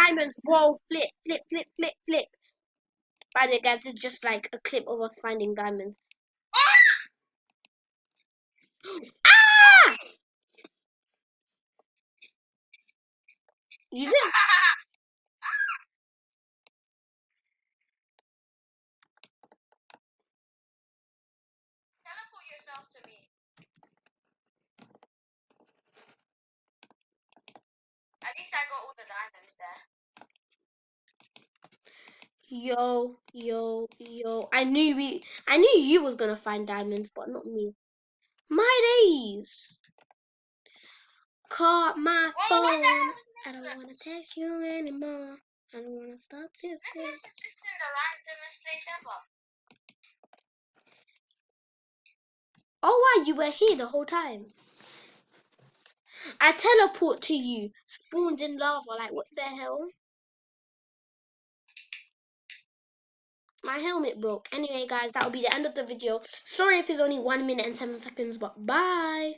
diamonds, bro. Flip, flip, flip, flip, flip. By the way, guys, it's just like a clip of us finding diamonds. Ah! You didn't. Teleport yourself to me. At least I got all the diamonds there. Yo, yo, yo. I knew you was gonna find diamonds, but not me. My days. Call my Oh, what the hell phone. was I don't that? wanna text you anymore. I don't wanna stop this. Maybe this is in the randomest place ever. Oh wow, you were here the whole time. I teleport to you. Spawns in lava. Like what the hell? My helmet broke. Anyway, guys, that'll be the end of the video. Sorry if it's only 1 minute and 7 seconds, but bye.